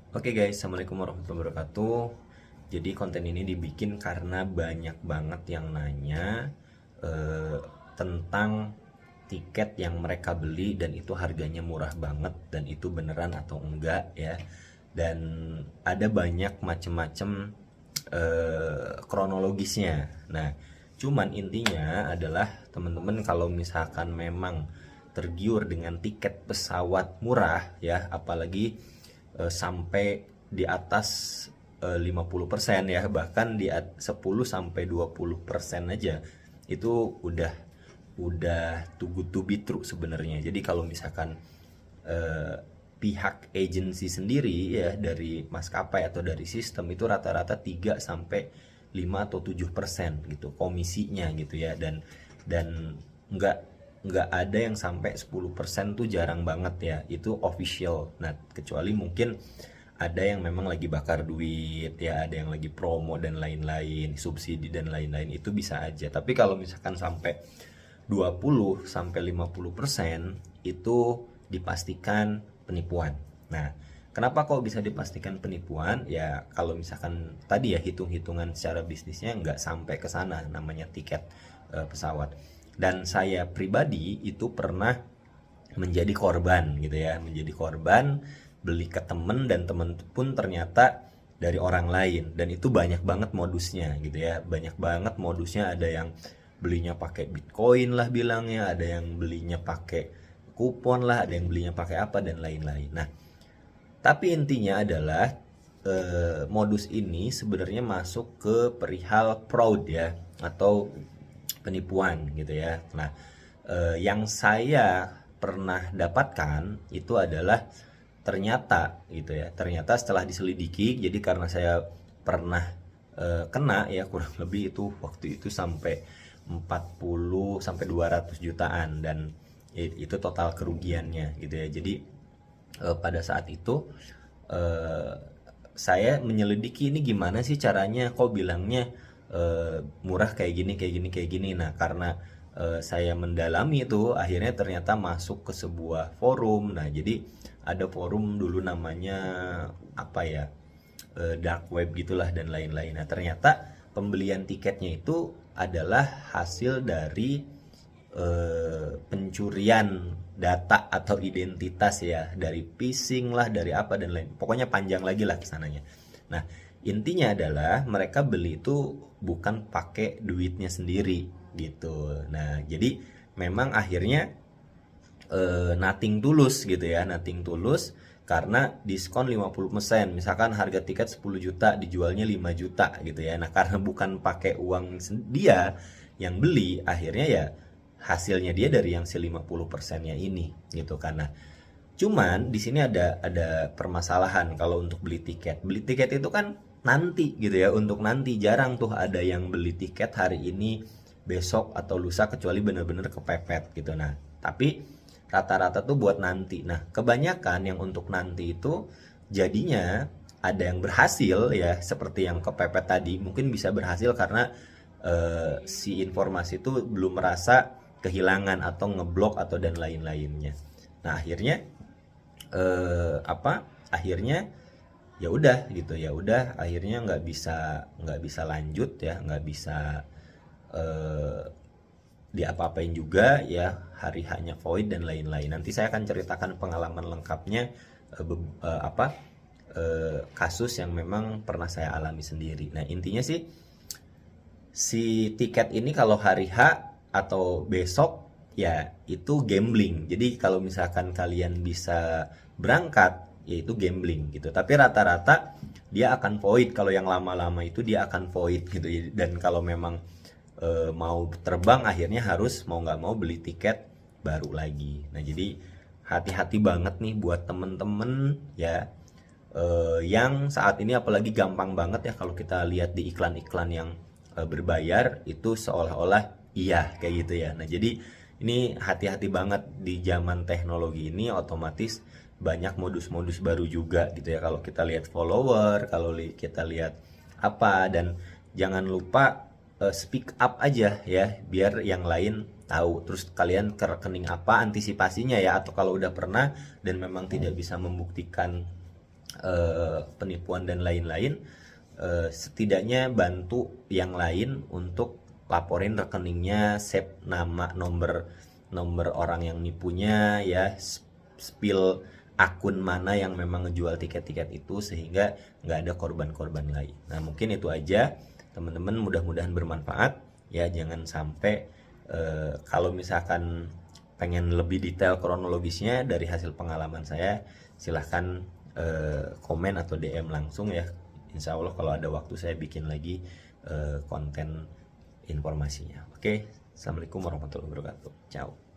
Oke guys, Assalamualaikum warahmatullahi wabarakatuh. Jadi konten ini dibikin karena banyak banget yang nanya eh, tentang tiket yang mereka beli dan itu harganya murah banget dan itu beneran atau enggak ya. Dan ada banyak macem-macem kronologisnya. Nah, cuman intinya adalah teman-teman kalau misalkan memang tergiur dengan tiket pesawat murah ya, apalagi sampai di atas 50% ya, bahkan di 10 sampai 20% aja itu udah too good to be true sebenarnya. Jadi kalau misalkan eh, pihak agensi sendiri ya dari maskapai atau dari sistem itu rata-rata 3 sampai 5 atau 7% gitu komisinya gitu ya, dan nggak nggak ada yang sampai 10% tuh jarang banget ya, itu official. Nah, kecuali mungkin ada yang memang lagi bakar duit ya, ada yang lagi promo dan lain-lain, subsidi dan lain-lain, itu bisa aja. Tapi kalau misalkan sampai 20 sampai 50% itu dipastikan penipuan. Nah, kenapa kok bisa dipastikan penipuan? Ya, kalau misalkan tadi ya hitung-hitungan secara bisnisnya nggak sampai ke sana namanya tiket pesawat. Dan saya pribadi itu pernah menjadi korban gitu ya, menjadi korban beli ke temen dan temen pun ternyata dari orang lain, dan itu banyak banget modusnya gitu ya, banyak banget modusnya. Ada yang belinya pakai bitcoin lah bilangnya, ada yang belinya pakai kupon lah, ada yang belinya pakai apa dan lain-lain. Nah, tapi intinya adalah modus ini sebenarnya masuk ke perihal fraud ya, atau penipuan gitu ya. Nah, yang saya pernah dapatkan itu adalah ternyata gitu ya. Ternyata setelah diselidiki, jadi karena saya pernah kena ya, kurang lebih itu waktu itu sampai 40 sampai 200 jutaan, dan itu total kerugiannya gitu ya. Jadi pada saat itu eh, saya menyelidiki ini gimana sih caranya, kok bilangnya murah kayak gini kayak gini kayak gini. Nah, karena saya mendalami itu, akhirnya ternyata masuk ke sebuah forum. Nah, jadi ada forum dulu namanya apa ya, dark web gitulah dan lain-lain. Nah, ternyata pembelian tiketnya itu adalah hasil dari pencurian data atau identitas ya, dari phishing lah, dari apa dan lain. Pokoknya panjang lagi lah kesananya. Nah, intinya adalah mereka beli itu bukan pakai duitnya sendiri gitu. Nah, jadi memang akhirnya nothing tulus gitu ya, nothing tulus, karena diskon 50%. Misalkan harga tiket 10 juta dijualnya 5 juta gitu ya. Nah, karena bukan pakai uang dia yang beli, akhirnya ya hasilnya dia dari yang si 50%-nya ini gitu. Karena cuman di sini ada permasalahan kalau untuk beli tiket. Beli tiket itu kan nanti gitu ya, untuk nanti. Jarang tuh ada yang beli tiket hari ini, besok atau lusa, kecuali bener-bener kepepet gitu. Nah, tapi rata-rata tuh buat nanti. Nah, kebanyakan yang untuk nanti itu jadinya ada yang berhasil ya, seperti yang kepepet tadi. Mungkin bisa berhasil karena si informasi itu belum merasa kehilangan atau ngeblok atau dan lain-lainnya. Nah, akhirnya apa, akhirnya ya udah gitu, ya udah akhirnya nggak bisa lanjut ya, nggak bisa eh, diapa-apain juga ya, hari hanya void dan lain-lain. Nanti saya akan ceritakan pengalaman lengkapnya, kasus yang memang pernah saya alami sendiri. Nah, intinya sih si tiket ini kalau hari H atau besok ya itu gambling. Jadi kalau misalkan kalian bisa berangkat ya itu gambling gitu. Tapi rata-rata dia akan void, kalau yang lama-lama itu dia akan void gitu. Dan kalau memang mau terbang, akhirnya harus mau nggak mau beli tiket baru lagi. Nah, jadi hati-hati banget nih buat temen-temen ya, yang saat ini apalagi gampang banget ya kalau kita lihat di iklan-iklan yang berbayar itu seolah-olah iya kayak gitu ya. Nah, jadi ini hati-hati banget di zaman teknologi ini, otomatis banyak modus-modus baru juga gitu ya. Kalau kita lihat follower, kalau kita lihat apa, dan jangan lupa speak up aja ya, biar yang lain tahu. Terus kalian ke rekening apa, antisipasinya ya, atau kalau udah pernah dan memang tidak bisa membuktikan penipuan dan lain-lain, setidaknya bantu yang lain untuk laporin rekeningnya, save nama, nomor orang yang nipunya ya, spill akun mana yang memang ngejual tiket-tiket itu sehingga nggak ada korban-korban lain. Nah mungkin itu aja teman-teman, mudah-mudahan bermanfaat ya. Jangan sampai kalau misalkan pengen lebih detail kronologisnya dari hasil pengalaman saya, silahkan komen atau DM langsung ya. Insya Allah kalau ada waktu saya bikin lagi konten informasinya. Oke, Assalamualaikum warahmatullahi wabarakatuh. Ciao.